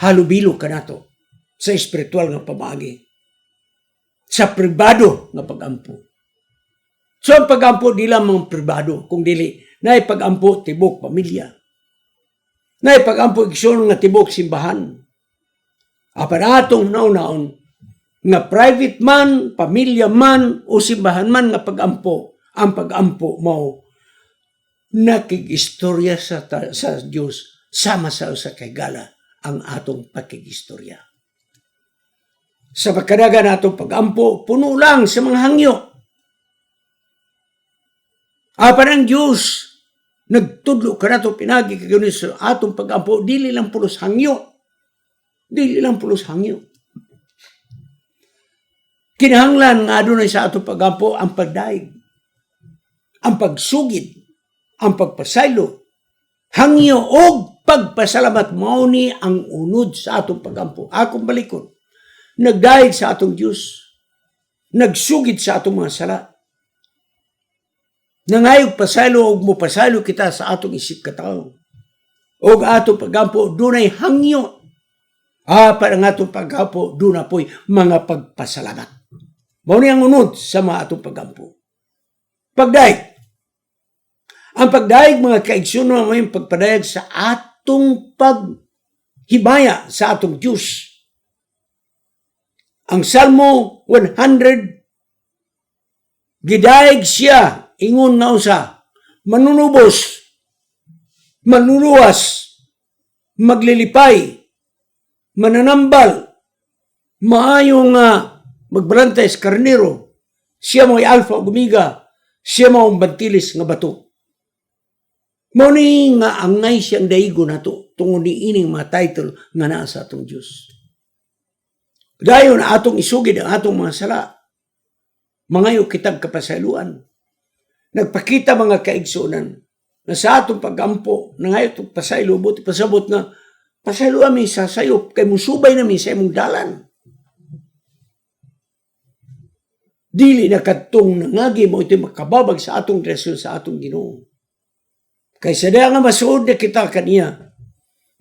halubilo ka nato sa espiritual nga pamaagi, sa pribado nga pagampo. So ang pagampo di lamang pribado, kung dili na pagampo tibok pamilya, na pagampo igsoon nga tibok simbahan. Apan atong naon-naon nga private man, pamilya man o simbahan man nga pagampo, ang pagampo mao nakigistorya sa Dios sama sa usa kay gala ang atong pakigistorya. Sa pagkadagan atong pagampo, puno lang sa mga hangyo. Apan ang Diyos, nagtudlo ka na ito, pinagi ka ganun sa atong pagampo, dili lang pulos hangyo. Dili lang pulos hangyo. Kinahanglan nga adunay sa atong pagampo ang pagdaig, ang pagsugid, ang pagpasaylo, hangyo o pagpasalamat mao ni ang unod sa atong pagampo. Akong balikon, nagdaig sa atong Diyos, nagsugid sa atong mga sala, nangayog pasaylo o mo pasaylo kita sa atong isip katawo. O atong pagampo, dunay hangyo. Para ang atong pagampo, duna po'y mga pagpasalamat. Mao ni ang unod sa mga atong pagampo. Pagdaig. Ang pagdaig, mga kaigsuno, may pagpadayag sa atong paghibaya sa atong Diyos. Ang Salmo 100, gidaig siya, ingon na usa, manunubos, manuluwas, maglilipay, mananambal, maayo nga magbalantay sa karnero, siya mo'y alpha o omega, siya mo'y bantilis nga bato. Muni nga angay siyang daigo na to, tungod ni ining mga title nga naa sa atong Diyos. Dayon atong isugid ang atong mga sala, mangayo kitag kapasayloan. Nagpakita mga kaigsunan na sa atong pagampo, nangayo itong pasaylo, buti pasabot nga, pasaylo kami sa sayop, kay musubay namin sa imong dalan. Dili na kadtong nangagi mo ito makababag sa atong relasyon sa atong Ginoo. Kaysa daya nga masuod na kita kaniya,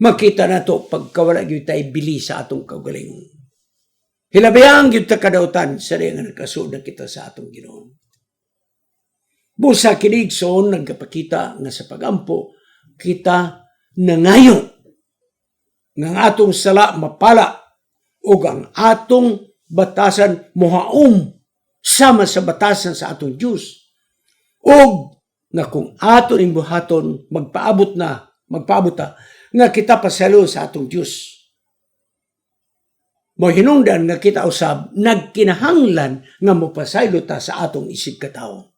makita na to pagkawala yun tayo bili sa atong kagalingon. Hilabayang yun ta kadautan sa daya nga nakasuod na kita sa atong Ginoo. Busa kinigsoon, nagkapakita nga sa pagampo, kita nangayo ng atong sala mapala o ang atong batasan mohaom sama sa batasan sa atong Diyos. O nga kung aton imbuhaton magpaabot ta, nga kita pasalo sa atong Diyos. Mohinungdan nga kita usab, nagkinahanglan nga mopasaylo ta sa atong isig katawo.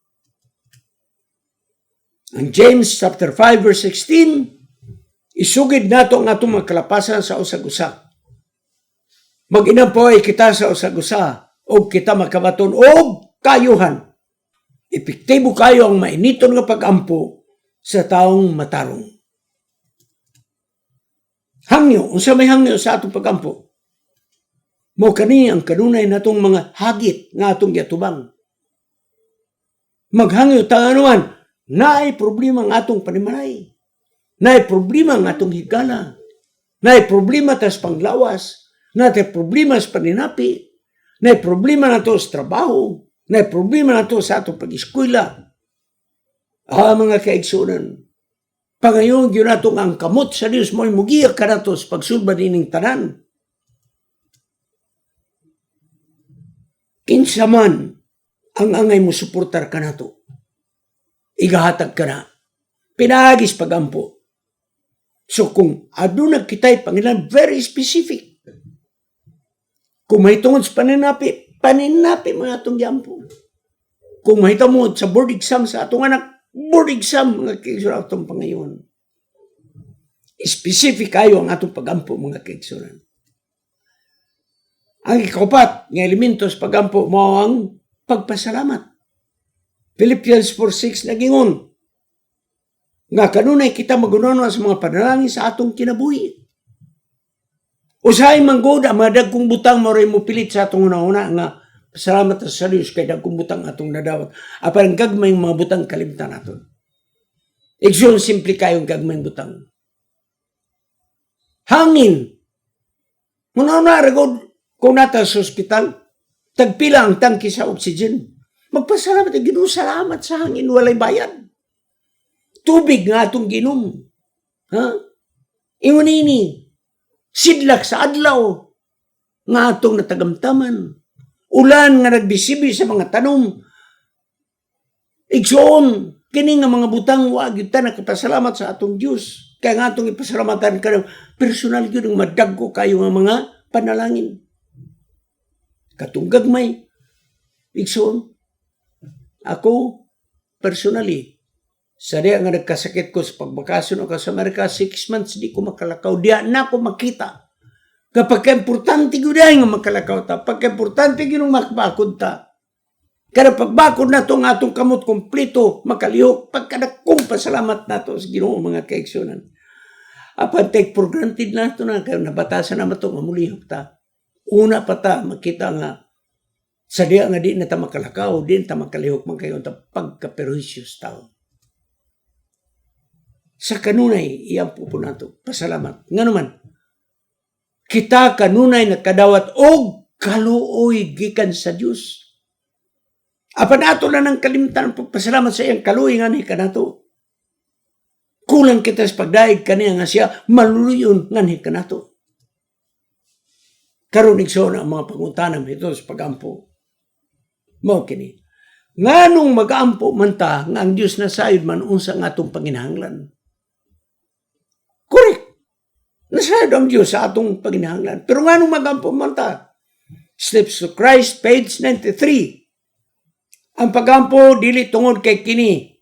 Ang James chapter 5 verse 16, isugid nato ang atong magkalapasan sa usag-usa. Mag-inapoy kita sa usag-usa, o kita makabaton, o kayuhan. Epektibo kayo ang mainiton nga pagampo sa taong matarong. Hangyo, unsa may hangyo sa atong pagampo? Mo kani ang kanunay natong mga hagit nga atong giatubang. Maghangyo ta anuman, naay problema ang atong panimalay. Naay problema ang atong higala. Naay problema tas panglawas. Naay problema sa paninapi. Naay problema nato sa trabaho. Naay problema nato sa atong pag-eskwela. Mga kaigsunan, pangayon yun natong ang kamot sa Diyos mo'y mugiyak ka nato sa pagsulbad ining tanan. Kinsa man ang angay mo suportar ka nato, igahatag ka na, pinagis pagampo. So kung aduna kita'y Panginoon, very specific. Kung may tungod sa paninapi mga atong yampo. Kung mahita mo sa board exam sa atong anak, board exam mga kaigsunan atong pangayon. Specific kayo ang atong pagampo mga kaigsunan. Ang ikapat ng elemento sa pagampo mo ang pagpasalamat. Philippians 4:6 nagingon, nga kanunay kita magunawa sa mga panalangin sa atong kinabuhi. Usahay manggod ang mga dagkong butang mo rin mo pilit sa atong una-una nga pasalamat sa Diyos kay dagkong butang atong nadawat. Apan gagmay mga butang kalimtan naton. Igsoon simple kayong gagmay butang. Hangin Muna na ragod kung nata sa ospital, tagpila ang tangki sa oxygen. Magpasalamat ang Ginoo, salamat sa hangin, walay bayad. Tubig nga atong ginom. Ha? Ingon ini, sidlak sa adlaw, nga atong natagamtaman. Ulan nga nagbisibi sa mga tanom. Igsoon, kini nga mga butang, wag yun ta nakapasalamat sa atong Diyos. Kaya nga atong ipasalamatan ka ng personal yun, ng madagko kayo nga mga panalangin. Katunggag may, igsoon, ako, personally, sa diya nga nagkasakit ko sa pagbakasyon ako sa Amerika, 6 months di ko makalakaw. Diya na ako makita. Kapag ka-importante ko dahil nga makalakaw ta. Pagka-importante ko nung makabakod ta. Kaya pagbakod na itong atong kamot kompleto, makalihok, pagkadakong pasalamat na ito sa Ginoo mga kaigsunan. Apan take for granted na ito na, kaya nabatasan naman ito, mamulihok ta. Una pa ta, makita nga, sa diya nga di na ta makalakaw, di na ta makalihok, man kayo ta pagka-perhisyos tao. Sa kanunay, iyan po na ito, pasalamat. Nga naman, kita kanunay nakadawat og kaluoy gikan sa Dios. Apan ato na ng kalimtan pagpasalamat sa iyang kaluoy nga ni kanato. Kulang kita sa pagdaig kaniya nga siya maluluyon nga ni kanato. Karon igsoon ang mga panguntanam ito sa pagampo. Mao kini. Nganong mag-ampo man ta nga ang Dios na sayod man unsa nga atong panginahanglan. Correct. Nasayod ang Diyos sa atong paginahanglan. Pero nga nung magampo man ta, Steps to Christ, page 93. Ang pagampo, dili tungod kay kini.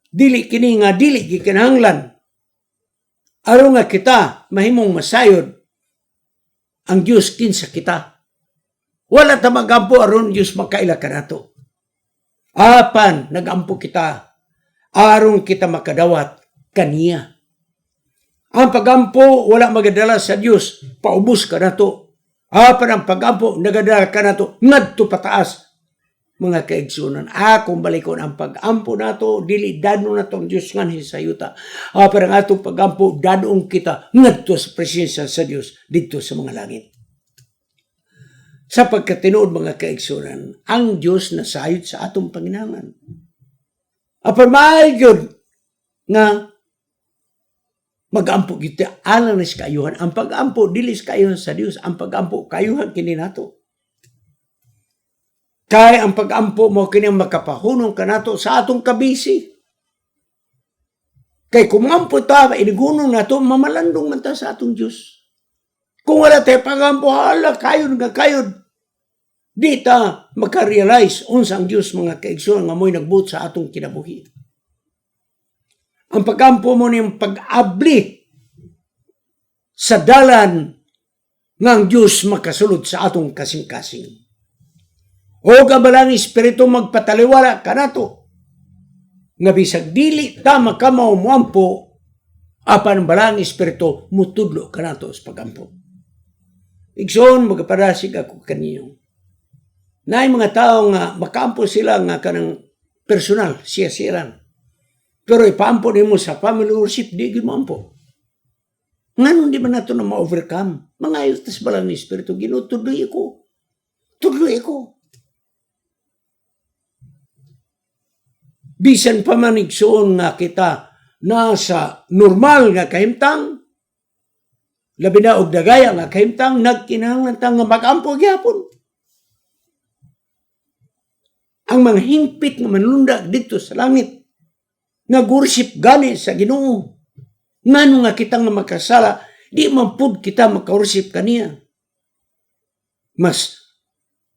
Dili kini nga dili gikinahanglan. Aron nga kita, mahimong masayod ang Diyos kinsa kita. Wala ta magampo aron Diyos makaila ka nato. Apan, nagampo kita, aron kita makadawat kaniya. Ang pagampo, wala magadala sa Diyos, paubos ka na to. Apan ang pagampo, nagadala ka na to, ngadto pataas. Mga kaigsunan, akong balikon ang pagampo na to, dili dano na to ang Diyos nga sa yuta. Apan ang atong pagampo, dadong kita, ngadto sa presensya sa Diyos, dito sa mga langit. Sa pagkatinood mga kaigsunan, ang Diyos nasayod sa atong panginahanglan. Apan maayod nga mag-ampo kita alang na sa kayuhan. Ang pag-ampo dili sa kayuhan sa Dios, ang pag-ampo kayuhan kini nato. Kay ang pag-ampo mo kini makapahunong kanato sa atong kabisi. Kay kung ampo ta inigunong nato mamalandong man ta sa atong Dios. Kung wala tayo pag-ampo, hala kayod nga kayod. Di ta makarealize unsa ang Dios mga kaigsunan nga mo'y nagbuot sa atong kinabuhi. Ang pagampo mo niyang pag-abli sa dalan nga ang Diyos makasulod sa atong kasing-kasing. O kabalang Espiritu magpataliwala ka nato nga bisag dili ta makamaw muampo apan balang Espiritu mutudlo ka nato sa pagampo. Igsoon magaparasig ako kaniyo. Naay mga tao nga makaampo sila nga kanang personal siya-siran. Pero ipaampo mo sa family worship, di mo ampo. Ngayon di ba nato na ma-overcome? Mga ayos tas balang ni Espiritu, Ginoo, tudloy ko. Tudloy ko. Bisan pa manigsoon nga kita nasa normal nga kahimtang, labi na og dagaya nga kahimtang, nagkinahanglan nga mag-ampo gyapon. Ang mga hingpit nga manlunda dito sa langit, nag-worship gani sa Ginoo. Ngano nga kita nga makasala, di man pud kita maka-worship kaniya. Mas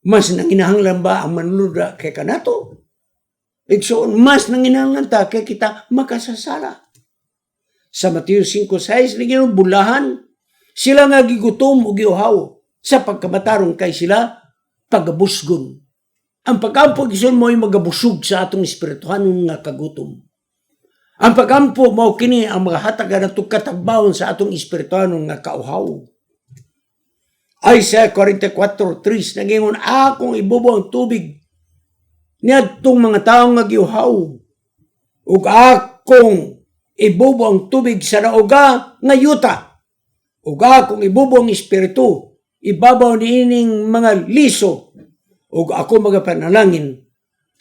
nanginahanglan ba ang manlunda kay kanato? Igsoon, mas nanginahanglan ta kay kita makasasala. Sa Mateo 5:6, ligyan bulahan, sila nga gigutom o giuhaw sa pagkamatarong kay sila pagabusgon. Ang pag-ampo gison mo ay magabusog sa atong espirituhanon nga kagutom. Ang pagampo mao kini ang mga hatagan nato katagbawon sa atong espirituhanon nga kauhaw. Isaiah 44:3 nagingon, akong ibubo ang tubig niadtong mga tawo nga giuhaw ug akong ibubo ang tubig sa nauga nga yuta. Uga kung ibubo ang espiritu, ibabaw niining mga liso, ug ako magapanalangin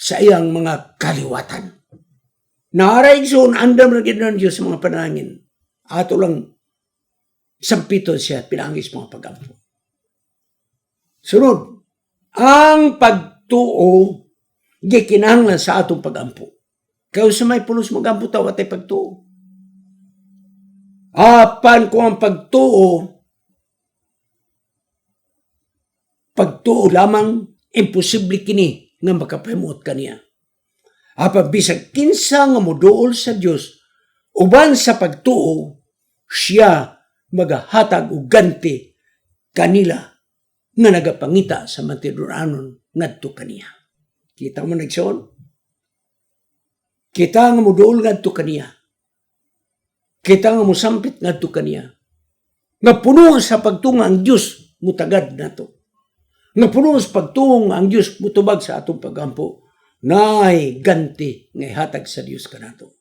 sa iyang mga kaliwatan. Naaray igsoon, andam na gid ng Diyos sa mga panalangin. Ato lang sampiton siya, pinangis mga pag-ampo. Sunod, ang pagtuo, gikinahanglan sa atong pag-ampo. Kaya sa may pulos mag-ampo taw, atay pagtuo. Apan kung ang pagtuo lamang, imposible kini nga makapahimuot kaniya. Apan bisag kinsa nga moduol sa Dios uban sa pagtuo, siya magahatag og ganti kanila nga nagapangita sa matiduranon ngadto kaniya. Kita mo nagsoon? Kita nga moduol ngadto kaniya. Kita nga mosampit ngadto kaniya. Nga puno sa pagtunga ang Dios mutagad nato. Nga puno sa pagtunga ang Dios mutubag sa atong pagampo. Nay ganti nga ihatag sa Dios kanato.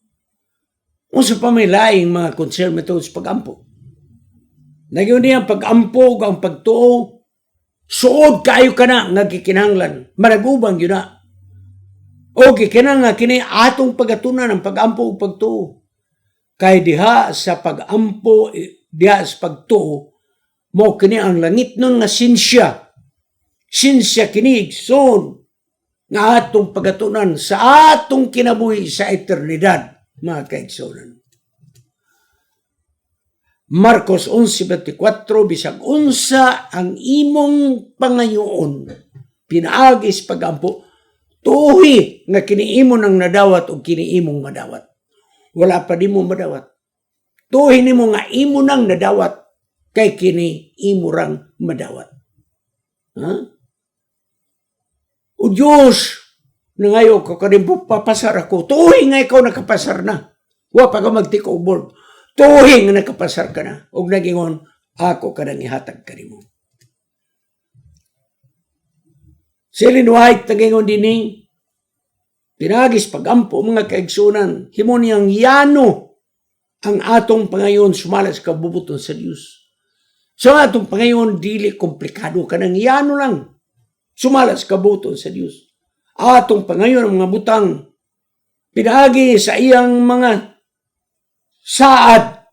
Unsa pa may laing mga concern methods pagampo. Nagyon niya pagampo ug ang pagtuo suod kayo kana nga gikinahanglan. Maragubang yun na. O gikinahanglan kini atong pagatunan ang pagampo ug pagtuo. Kay diha sa pagampo, diha sa pagtuo, mo kini ang langit nun nga sinsya. Sinsya kini igsoon nga atong pagatunan sa atong kinabuhi sa eternidad, mga kaigsoon. Marcos 11:24, bisag unsa ang imong pangayoon, pinaagis pagampo, tuhi nga kiniimo nang nadawat o kiniimong madawat. Wala pa di mo madawat. Tuhi nimo nga imo nang nadawat, kay kiniimo rang madawat. Ha? O Diyos, nangayo ko kanimpo papasar ako. Tuhi nga ikaw nakapasar na. Wa pa ka mag-take board. Tuhi nga nakapasar ka na. O nagingon, ako ka nang ihatag ka nimo. Si Ellen White, nagingon din pinagis pagampo mga kaigsunan, himo niyang yano ang atong pangayon sumalas kabubuton sa Diyos. So atong pangayon, dili komplikado ka nang yano lang. Sumalas kabuton sa Diyos. Atong pangayon ang mga butang, pinagi sa iyang mga saad,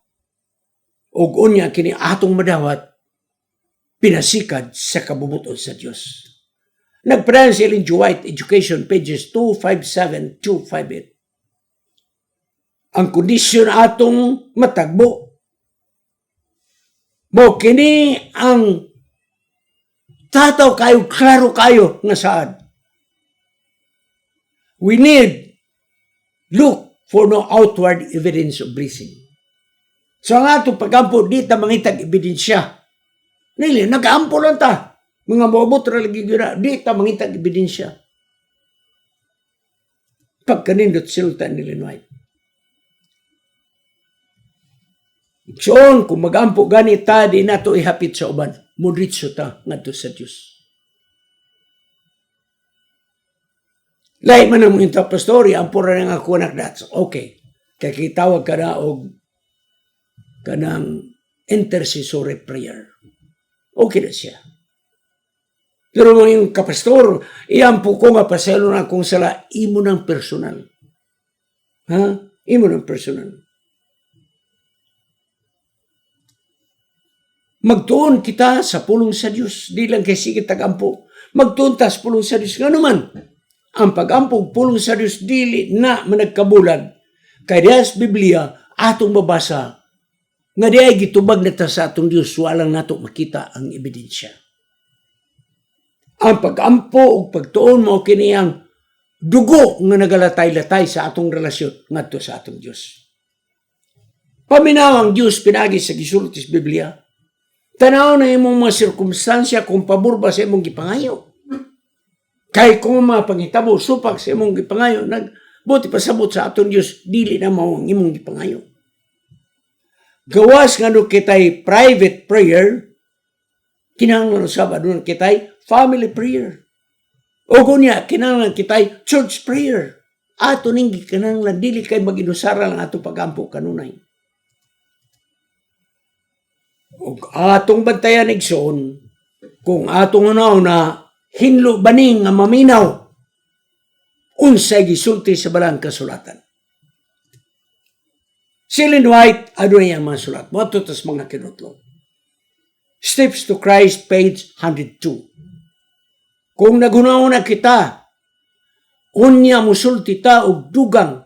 ug unya kini atong madawat, pinasikad sa kabubuton sa Diyos. Nagpadayon si Ellen G. White, Education, pages 257-258. Ang kondisyon atong matagbo, mo kini ang tataw kayo, klaro kayo nga saad. We need look for no outward evidence of blessing. So ang atong pagampo, di ta mangitag ebidensya. Nili, nag-aampo lang ta. Mga mabot lagi gina, di ta mangitag ebidensya. Pagkanindot silta ni Ellen White. So, kung mag-ampo gani ta, di nato ihapit sa uban. Mudritso ta ngadto sa Diyos. Lain man ang mga pastori, ang pura ng ako anak that's okay. Kaya kitawag ka na og kanang intercessory prayer. Okay na siya. Pero yung kapastor, iyampo ko nga paselo na kung sala, imo ng personal. Ha? Imo ng personal. Magtuon kita sa pulong sa Diyos. Di lang kay sige tagampo. Magtuon ta sa pulong sa Diyos. Nga naman, ang pag-ampog pulong sa Diyos dili na managkabulag. Kaya diya sa Biblia, atong babasa, nga diya gitubag na ta sa atong Diyos, walang nato makita ang ebidensya. Ang pag-ampo o pagtuon mo kiniyang dugo nga nagalatay-latay sa atong relasyon ngadto sa atong Diyos. Paminaw ang Diyos pinagi sa gisulot sa Biblia. Tanaw na imong mga sirkumstansya kung pabor ba sa imong gipangayo. Kay kung mga pangitabo, supak sa imong gipangayo, buti pasabot sa atong Diyos, dili na mao ang imong gipangayo. Gawas nga no kitay private prayer, kinahanglan usab adun kitay family prayer. O kunya kinahanglan kitay church prayer. ato ning gikinahanglan dili kay mag-inusara lang ato pagampo kanunay. Ug atong bantayan igsoon kung atong una hinlo baning nga maminaw unsay gisulti sa balang kasulatan. Si Ellen White, ano yung mga sulat? Moto tas mga kinutlo. Steps to Christ, page 102. Kung nagunaw na kita, unya musulti ta og dugang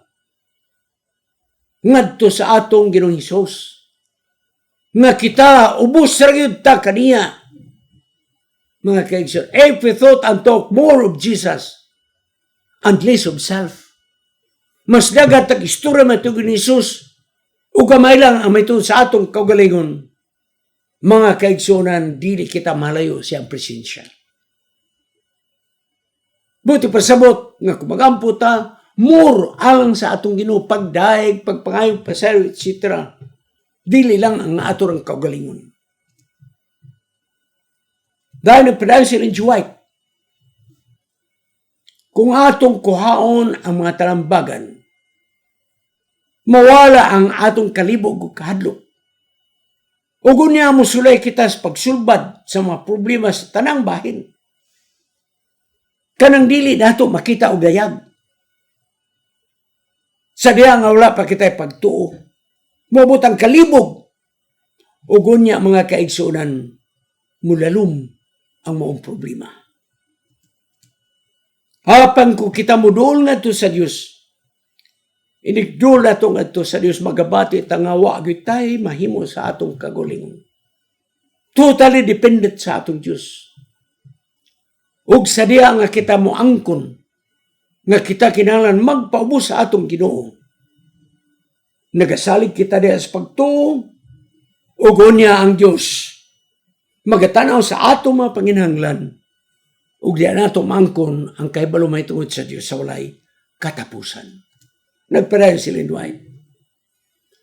ngadto sa atong Ginoong Hesus. Nga kita, ubos ra gyud ta kaniya. Mga kaigsoon, if we thought and talk more of Jesus and less of self, mas dagat ang istorya matong Ginoong Hesus o gamay lang ang may sa atong kaugalingon, mga kaigsunan, dili kita malayo siyang presensya. Buti pasabot nga kumagampo ta, more alang sa atong Ginoo, pagdaig, pagpangayong pasero, etc. Dili lang ang ato ang kaugalingon. Dahil nagpadayon si Ellen White, kung atong kuhaon ang mga talambagan, mawala ang atong kalibog o kahadlok. O gunya mo sulay kita sa pagsulbad sa mga problema sa tanang bahin. Kanang dili nato makita og dayag. Sa diya nga wala pa kita pagtuo. Mabutang kalibog. O gunya mga kaigsunan, mulalum ang maong problema. Hapang ko kita mudol nga to sa Dios, inigdol na itong ato sa Diyos magabati tangawa agitay mahimo sa atong kagulingon. Totally dependent sa atong Diyos. Ug sa diya nga kita mo angkon, nga kita kinahanglan magpaubos sa atong Ginoo. Nagasalig kita diya sa pagtuo, ug unya ang Diyos magatanaw sa atong mga panginahanglan, ug diya nato mangkon ang kahibalo may tungod sa Diyos sa walay katapusan. Nagpadayon si Ellen White.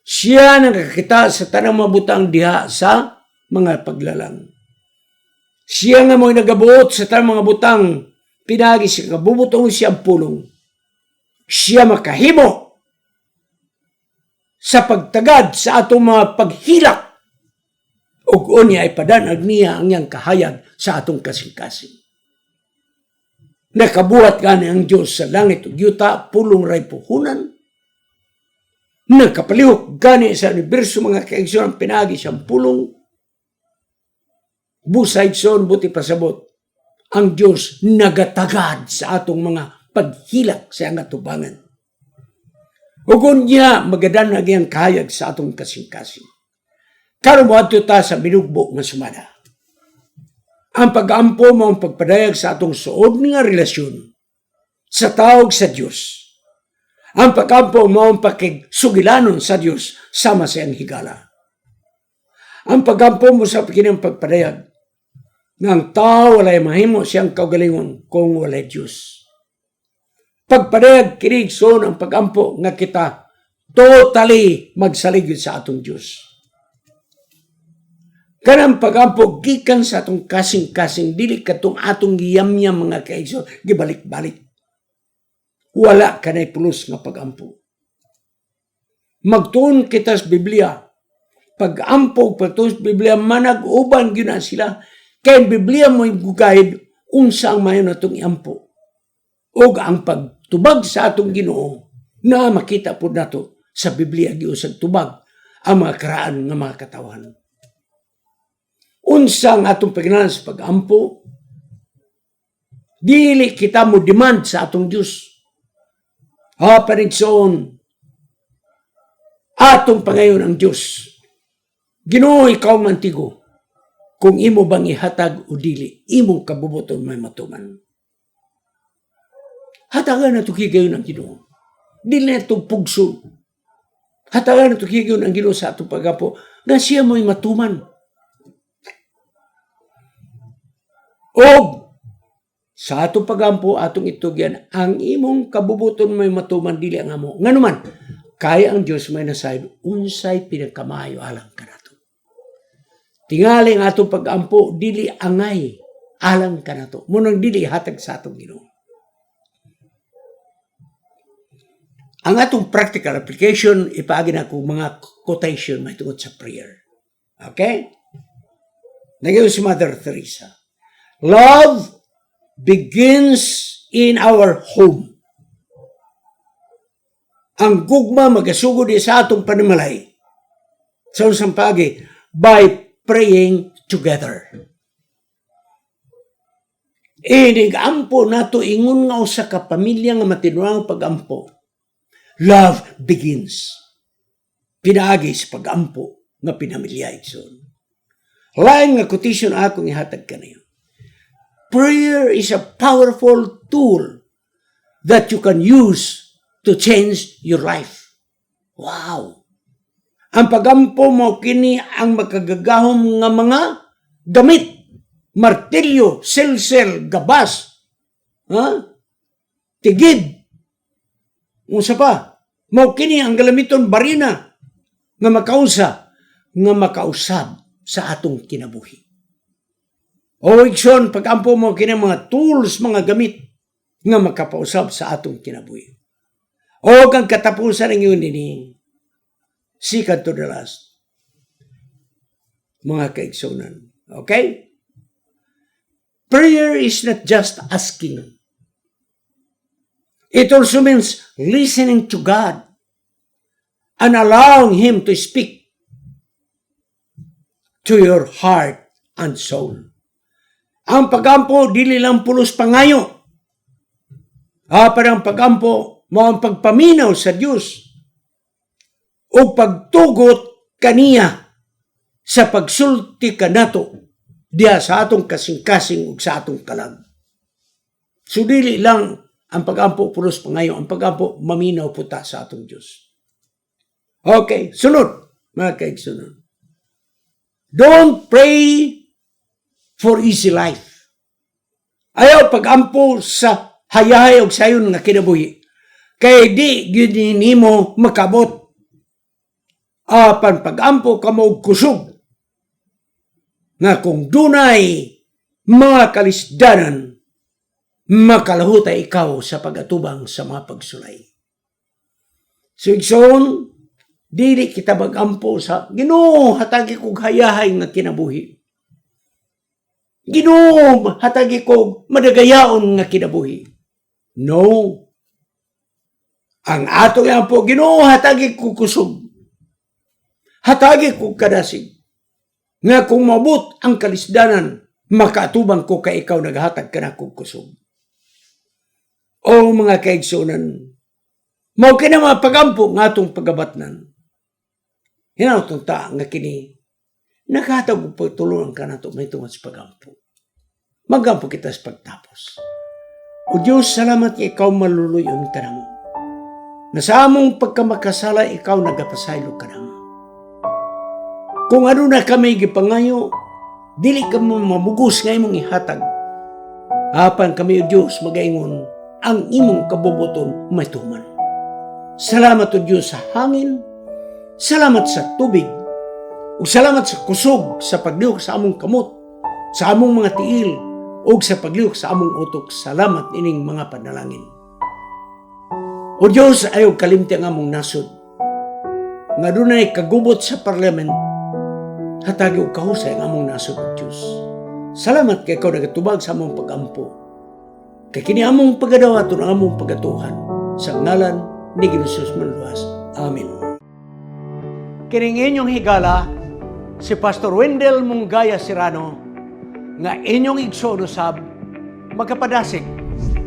Siya nakakita sa tanang mabutang diha sa mga paglalang. Siya nga mo'y nagabuot sa tanang mga butang pinagi siya kabubutong siyang pulong. Siya makahimo sa pagtagad sa atong mga paghilak ug unya ay padanag niya ang iyang kahayag sa atong kasing-kasing. Nakabuhat gani ang Diyos sa langit ug yuta, pulong ray puhunan. Nagkapalihok gani sa universo mga kaigsoon pinagi siyang pulong. Busay son buti pasabot. Ang Diyos nagatagad sa atong mga paghilak sa ang atubangan. Ugon niya magadanag ang kahayag sa atong kasing-kasing. Karon mo adto ta sa binugbo nga sumada. Ang pag-ampo mo ang pagpadayag sa atong suod nga relasyon sa tawag sa Diyos. Ang pag-ampo mo ang pakigsugilanon sa Diyos sama sa iyang higala. Ang pag-ampo mo sa pikinang pagpadayag nga ang tao walay mahimo siyang kaugalingon kung walay Diyos. Pagpadayag kinigson ang pag-ampo nga kita totally magsaligid sa atong Diyos. Kanang pag-ampo gikan sa atong kasing-kasing dili katong atong giyamyam mga kaigsoon gibalik-balik. Wala kanay pulos nga pag-ampo. Magtuon kita sa Biblia. Pag-ampo pagtuon sa Biblia manag-uban gyud na sila kay Biblia mo gugahid unsa ang mayon natong iampo. Og ang pagtubag sa atong Ginoo na makita pud nato sa Biblia giusag tubag ang mga karaan nga mga katawan. Unsa ang atong paginalan sa pag-ampo? Dili kita mo demand sa atong Diyos. Parinson, atong pangayon ang Diyos. Ginoo ikaw mantigo, kung imo bang ihatag o dili, imong kabubuton may matuman. Hatagan na tukigayon ang Ginoo. Dili na itong pugso. Hatagan na tukigayon ang Ginoo sa atong pag-ampo, na siya mo'y matuman. Og sa atong pagampo, atong itugyan, ang imong kabubuton may matuman dili ang amo. Nga naman, kaya ang Diyos may nasayod, unsay pinagkamayo alang kanato. Tingali ang atong pagampo, dili angay alang kanato. Munang dili hatag sa atong Ginoo. ang atong practical application, ipaagi na kong mga quotation may tungkol sa prayer. Okay? Nagyo si Mother Teresa. Love begins in our home. Ang gugma magasugod sa atong panimalay sa usang pagi by praying together. Inig-ampo nato ingon nga usa ka pamilya nga matinuang pag-ampo. Love begins. Pinaagi sa pag-ampo nga pinamilya igsoon. Lain nga quotation akong ihatag kanayo. Prayer is a powerful tool that you can use to change your life. Wow! Ang pag-ampo mo kini ang makagagahom nga mga gamit. Martilyo, selsel, gabas, tigid. Unsa pa? Mao kini ang galamiton barina nga makausab sa atong kinabuhi. O igsoon, pag-ampo mo kini mga tools, mga gamit nga makapausab sa atong kinabuhi. O kang katapusan ng yun ini, second to the last. Mga kaigsunan. Okay? Prayer is not just asking. It also means listening to God and allowing Him to speak to your heart and soul. Ang pag-ampo, dili lang pulos pangayo. Parang pag-ampo, mo ang pagpaminaw sa Diyos o pagtugot kaniya sa pagsulti kanato diya sa atong kasing-kasing ug sa atong kalag. So dili lang ang pag-ampo pulos pangayo, ang pag-ampo maminaw puta sa atong Dios. Okay, sunod, mga kaigsunan. Don't pray for easy life. Ayaw pag-ampo sa hayahay og sayon nga kinabuhi. Kay di gyud nimo makabot. Apan pag-ampo kamo og kusog nga kung dunay mga kalisdanan, makalahuta ikaw sa pag-atubang sa mga pagsulay. So, igsoon, dili kita mag-ampo sa Ginoo, hatagi kog hayahay nga kinabuhi. Ginoo, hatagi kog madagayaon nga kinabuhi. No. Ang ato nga po, Ginoo, hatagi kog kusog. Hatagi kog kadasig. Nga kung mabut ang kalisdanan, makaatubang ko kay ikaw naghatag ka na kong kusog. O mga kaigsunan, mao kina mga pagampo nga atong pagabatnan. Hinaw itong ta nga kini, naghatag og pagtulungan ka na ito, may tungod sa pagampo. Magampo kita sa pagtapos. O Diyos, salamat kay ikaw maluluyon ka na mo. Na sa among pagkamakasala, ikaw nagapasaylo ka na mo. Kung ano na kami gipangayo, dili ka mo mamugos nga imong ihatag. Apan kami o Diyos magaingon, ang imong kabubuton may tuman. Salamat o Diyos sa hangin, salamat sa tubig, ug salamat sa kusog sa paglihok sa among kamot, sa among mga tiil, ug sa paglihok sa among utok. Salamat ining mga panalangin. O Diyos, ayaw kalimti ang among nasod, nga dunay kagubot sa parlament, hatagi og kahusay ang among nasod o Diyos. Salamat kay ikaw nagatubag sa among pag-ampo. Kay kini among pagadawaton ang among pagatuhan. Sa ngalan ni Jesus Manluas. Amen. Kining inyong higala, si Pastor Wendell Munggaya Serrano, nga inyong igsoon usab, magkapadasig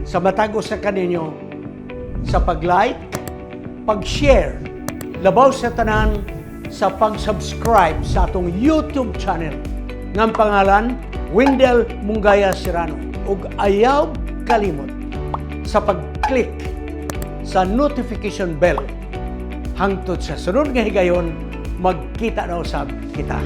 sa matag sa kaninyo sa pag-like, pag-share, labaw sa tanan, sa pag-subscribe sa atong YouTube channel ng pangalan Wendell Munggaya Serrano. Ug ayaw kalimot sa pag-click sa notification bell. Hangtod sa sunod nga higayon, magkita na usab kita.